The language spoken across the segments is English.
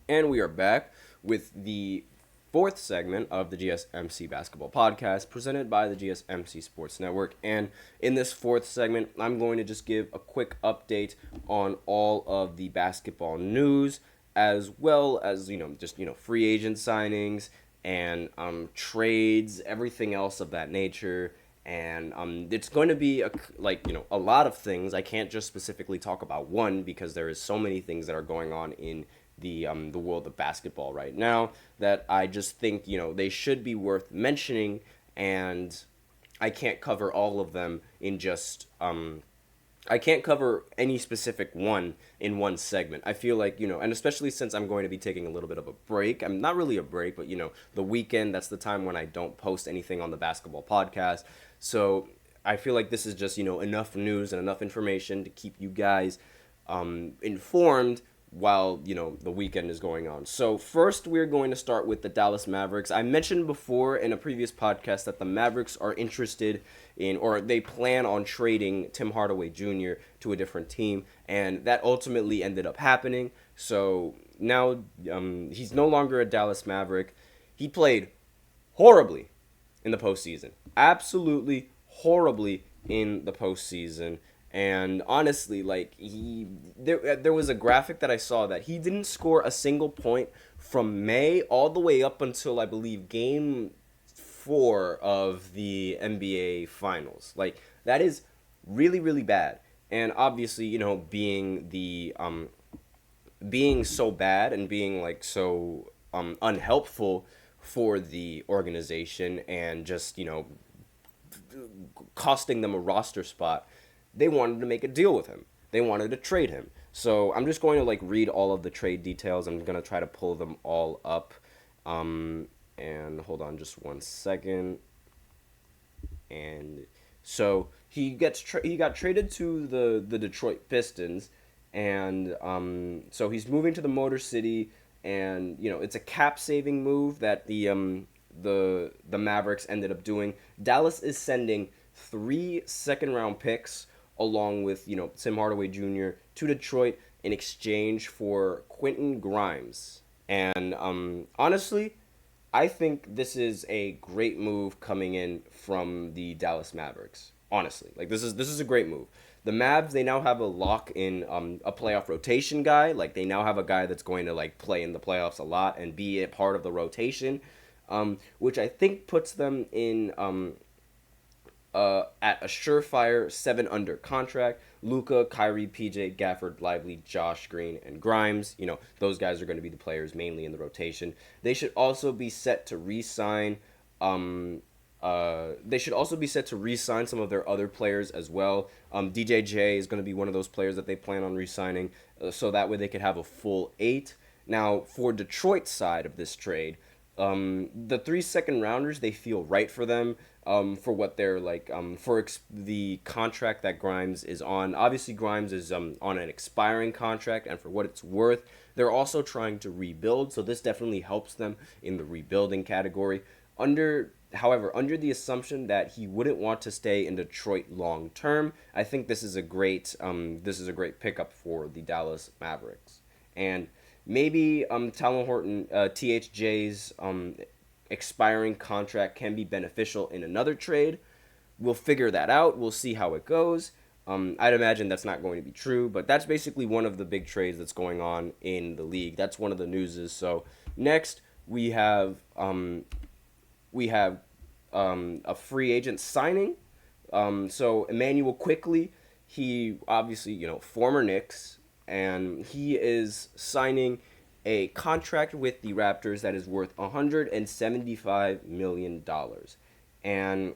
And we are back with the fourth segment of the GSMC Basketball Podcast presented by the GSMC Sports Network. And in this fourth segment, I'm going to just give a quick update on all of the basketball news, as well as, free agent signings and trades, everything else of that nature. And it's going to be a lot of things. I can't just specifically talk about one because there is so many things that are going on in the world of basketball right now that I just think they should be worth mentioning, and I can't cover all of them in just I can't cover any specific one in one segment. I feel like, and especially since I'm going to be taking a little bit of a break. I'm not really a break, but, the weekend, that's the time when I don't post anything on the basketball podcast. So I feel like this is just, enough news and enough information to keep you guys informed while the weekend is going on. So first we're going to start with the Dallas Mavericks. I mentioned before in a previous podcast that the Mavericks are interested in, or they plan on trading Tim Hardaway Jr. to a different team, and that ultimately ended up happening. So now he's no longer a Dallas Maverick. He played horribly in the postseason, absolutely horribly in the postseason. And honestly, there was a graphic that I saw that he didn't score a single point from May all the way up until, I believe, game 4 of the NBA Finals. That is really, really bad. And obviously, being so bad and being so unhelpful for the organization and just costing them a roster spot, they wanted to make a deal with him. They wanted to trade him. So I'm just going to read all of the trade details. I'm going to try to pull them all up. And hold on just one second. And so he got traded to the Detroit Pistons, and so he's moving to the Motor City, and it's a cap saving move that the Mavericks ended up doing. Dallas is sending 3 second-round picks along with Tim Hardaway Jr. to Detroit in exchange for Quentin Grimes. And honestly, I think this is a great move coming in from the Dallas Mavericks. Honestly, this is a great move. The Mavs, they now have a lock in a playoff rotation guy. They now have a guy that's going to play in the playoffs a lot and be a part of the rotation, which I think puts them in at a surefire 7 under contract. Luka, Kyrie, PJ, Gafford, Lively, Josh Green, and Grimes. Those guys are going to be the players mainly in the rotation. They should also be set to re-sign. They should also be set to re-sign some of their other players as well. DJJ is going to be one of those players that they plan on re-signing, so that way they could have a full 8. Now, for Detroit's side of this trade, the 3 second rounders, they feel right for them. For what they're the contract that Grimes is on. Obviously, Grimes is on an expiring contract, and for what it's worth, they're also trying to rebuild, so this definitely helps them in the rebuilding category. However, under the assumption that he wouldn't want to stay in Detroit long term, I think this is a great pickup for the Dallas Mavericks. And maybe Talon Horton, THJ's expiring contract can be beneficial in another trade. We'll figure that out. We'll see how it goes. I'd imagine that's not going to be true, but that's basically one of the big trades that's going on in the league. That's one of the newses. So next we have a free agent signing. So Emmanuel Quickley, he obviously former Knicks, and he is signing a contract with the Raptors that is worth $175 million. And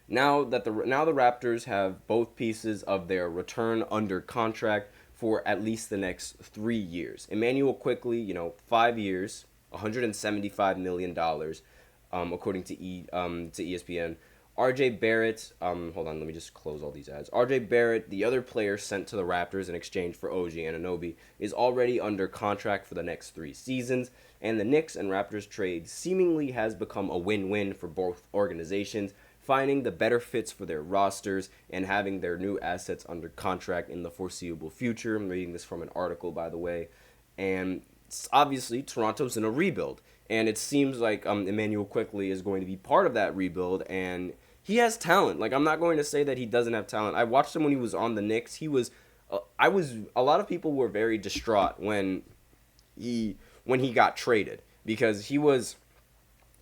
now the Raptors have both pieces of their return under contract for at least the next 3 years. Emmanuel Quickley, 5 years, $175 million, according to ESPN. RJ Barrett, hold on, let me just close all these ads. RJ Barrett, the other player sent to the Raptors in exchange for OG Anunoby, is already under contract for the next 3 seasons, and the Knicks and Raptors trade seemingly has become a win-win for both organizations, finding the better fits for their rosters and having their new assets under contract in the foreseeable future. I'm reading this from an article, by the way. And obviously Toronto's in a rebuild, and it seems like Emmanuel Quickley is going to be part of that rebuild, and he has talent. Like, I'm not going to say that he doesn't have talent. I watched him when he was on the Knicks. He was, a lot of people were very distraught when he got traded because he was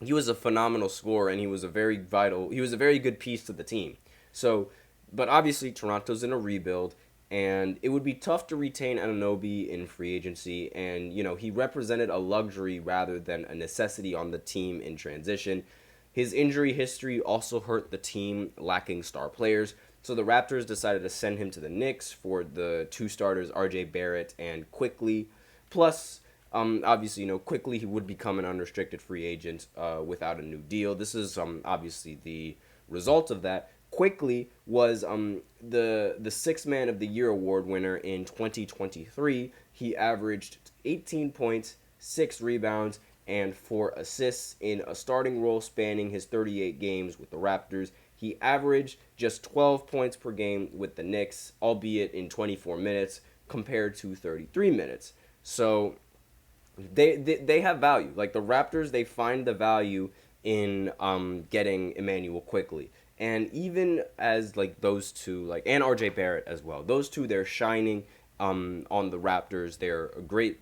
a phenomenal scorer and he was a very good piece to the team. So, but obviously Toronto's in a rebuild and it would be tough to retain Anunoby in free agency, and he represented a luxury rather than a necessity on the team in transition. His injury history also hurt the team lacking star players, so the Raptors decided to send him to the Knicks for the two starters RJ Barrett and Quickley. Plus, obviously, Quickley he would become an unrestricted free agent without a new deal. This is obviously the result of that. Quickley was the Sixth Man of the Year award winner in 2023. He averaged 18 points, 6 rebounds, and 4 assists in a starting role spanning his 38 games with the Raptors. He averaged just 12 points per game with the Knicks, albeit in 24 minutes compared to 33 minutes. So they have value. Like the Raptors, they find the value in getting Emmanuel Quickley. And even as like those two, like and RJ Barrett as well, those two they're shining on the Raptors. They're great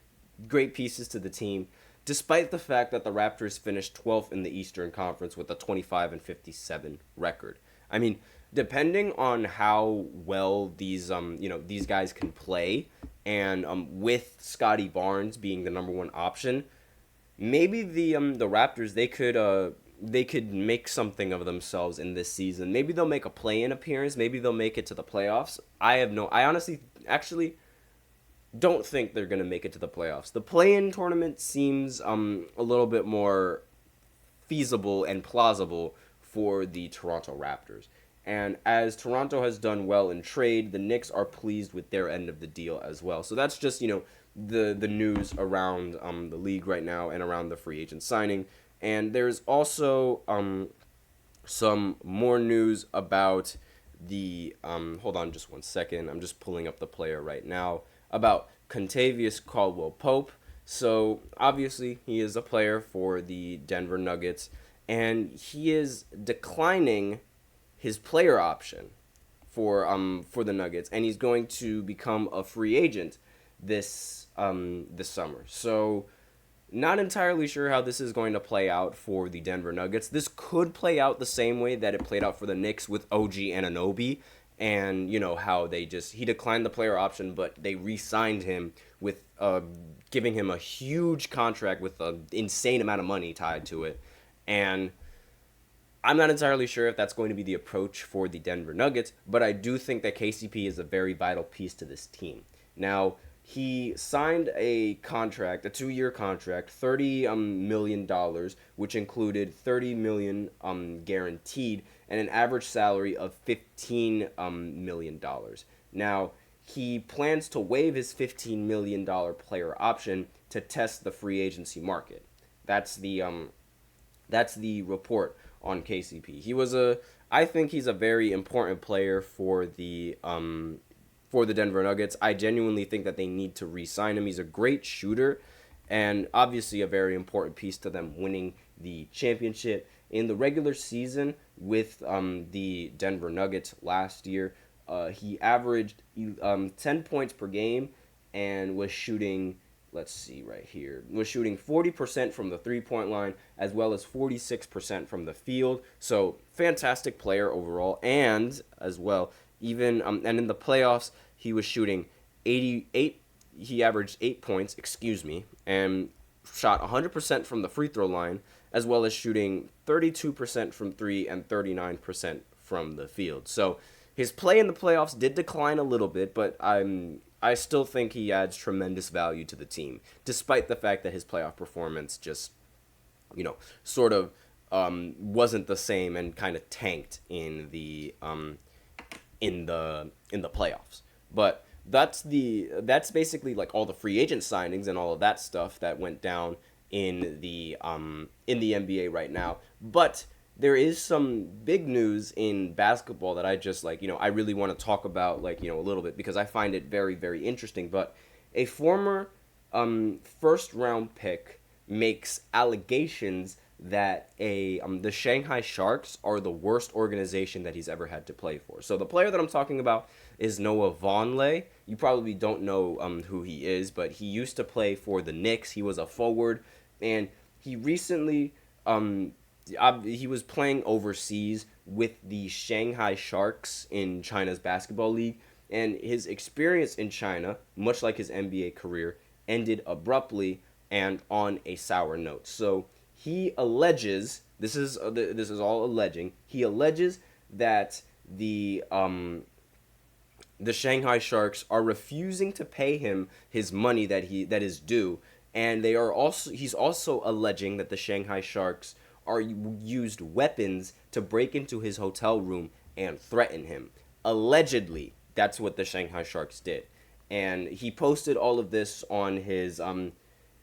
pieces to the team, despite the fact that the Raptors finished 12th in the Eastern Conference with a 25-57 record. I mean, depending on how well these guys can play, and with Scotty Barnes being the number one option, maybe the Raptors they could make something of themselves in this season. Maybe they'll make a play-in appearance. Maybe they'll make it to the playoffs. I honestly actually don't think they're going to make it to the playoffs. The play-in tournament seems a little bit more feasible and plausible for the Toronto Raptors. And as Toronto has done well in trade, the Knicks are pleased with their end of the deal as well. So that's just, the news around the league right now and around the free agent signing. And there's also some more news about the hold on just one second. I'm just pulling up the player right now about Contavious Caldwell-Pope. So obviously he is a player for the Denver Nuggets, and he is declining his player option for the Nuggets, and he's going to become a free agent this summer. So not entirely sure how this is going to play out for the Denver Nuggets. This could play out the same way that it played out for the Knicks with OG Anunoby, and how he declined the player option, but they re-signed him with giving him a huge contract with an insane amount of money tied to it. And I'm not entirely sure if that's going to be the approach for the Denver Nuggets, but I do think that KCP is a very vital piece to this team. Now, he signed a contract, a 2-year contract, $30 million, which included $30 million guaranteed and an average salary of $15 million. Now, he plans to waive his $15 million player option to test the free agency market. That's the report on KCP. I think he's a very important player for the Denver Nuggets. I genuinely think that they need to re-sign him. He's a great shooter and obviously a very important piece to them winning the championship. In the regular season with the Denver Nuggets last year, he averaged 10 points per game and was shooting, let's see right here, was shooting 40% from the three-point line as well as 46% from the field. So fantastic player overall, and as well, even and in the playoffs, he was shooting 88. He averaged 8 points, and shot 100% from the free throw line, as well as shooting 32% from three and 39% from the field. So his play in the playoffs did decline a little bit, but I still think he adds tremendous value to the team, despite the fact that his playoff performance just, sort of wasn't the same and kind of tanked in the playoffs. But that's basically like all the free agent signings and all of that stuff that went down in the NBA right now. But there is some big news in basketball that I just I really want to talk about a little bit because I find it very, very interesting. But a former first round pick makes allegations that the Shanghai Sharks are the worst organization that he's ever had to play for. So the player that I'm talking about is Noah Vonleh. You probably don't know who he is, but he used to play for the Knicks. He was a forward, and he recently he was playing overseas with the Shanghai Sharks in China's basketball league, and his experience in China, much like his NBA career, ended abruptly and on a sour note. So he alleges, this is all alleging. He alleges that the Shanghai Sharks are refusing to pay him his money that is due, and he's also alleging that the Shanghai Sharks are used weapons to break into his hotel room and threaten him. Allegedly, that's what the Shanghai Sharks did. And he posted all of this on his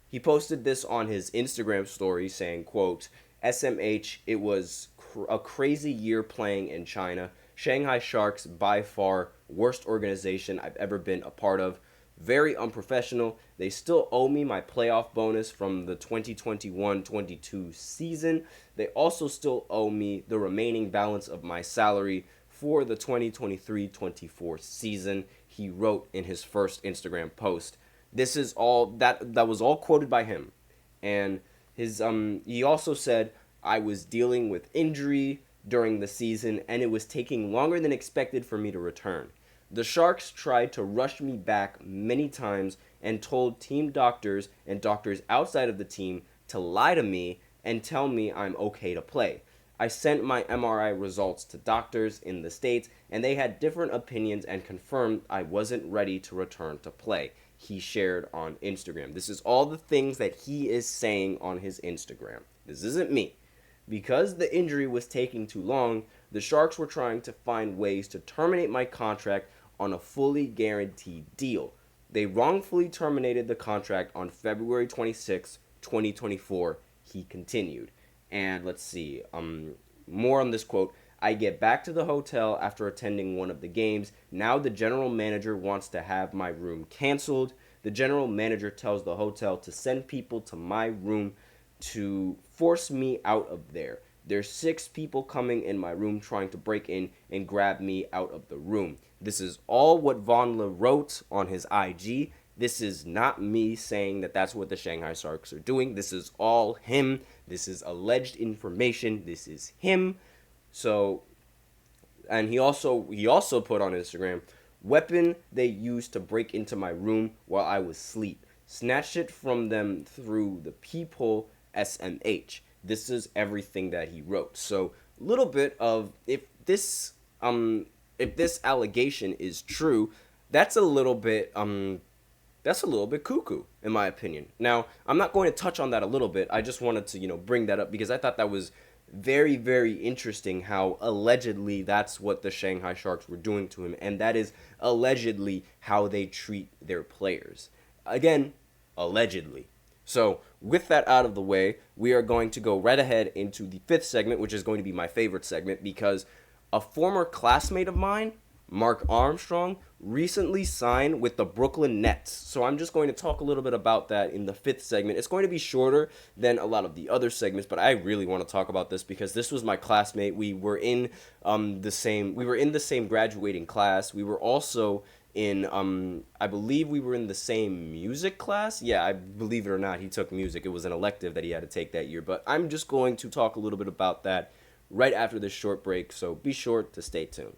he posted this on his Instagram story saying, quote, SMH, it was a crazy year playing in China. Shanghai Sharks, by far, worst organization I've ever been a part of. Very unprofessional. They still owe me my playoff bonus from the 2021-22 season. They also still owe me the remaining balance of my salary for the 2023-24 season, he wrote in his first Instagram post. This is all that was all quoted by him. And he also said, I was dealing with injury during the season and it was taking longer than expected for me to return. The Sharks tried to rush me back many times and told team doctors and doctors outside of the team to lie to me and tell me I'm okay to play. I sent my MRI results to doctors in the States and they had different opinions and confirmed I wasn't ready to return to play, he shared on Instagram. This is all the things that he is saying on his Instagram. This isn't me. Because the injury was taking too long, the Sharks were trying to find ways to terminate my contract on a fully guaranteed deal. They wrongfully terminated the contract on February 26, 2024, he continued. And let's see, more on this quote. I get back to the hotel after attending one of the games. Now the general manager wants to have my room canceled. The general manager tells the hotel to send people to my room to force me out of there. There's 6 people coming in my room trying to break in and grab me out of the room. This is all what Vonleh wrote on his IG. This is not me saying that that's what the Shanghai Sharks are doing. This is all him. This is alleged information. This is him. So, and he also put on Instagram, weapon they used to break into my room while I was asleep. Snatched it from them through the peephole, SMH. This is everything that he wrote. So, a little bit of if this allegation is true, that's a little bit cuckoo in my opinion. Now, I'm not going to touch on that a little bit. I just wanted to, bring that up because I thought that was very, very interesting how allegedly that's what the Shanghai Sharks were doing to him, and that is allegedly how they treat their players. Again, allegedly. So, with that out of the way, we are going to go right ahead into the 5th segment, which is going to be my favorite segment because a former classmate of mine, Mark Armstrong, recently signed with the Brooklyn Nets. So I'm just going to talk a little bit about that in the 5th segment. It's going to be shorter than a lot of the other segments, but I really want to talk about this because this was my classmate. We were in the same graduating class. We were also in I believe we were in the same music class. Yeah, I believe it or not, he took music. It was an elective that he had to take that year, but I'm just going to talk a little bit about that right after this short break, so be sure to stay tuned.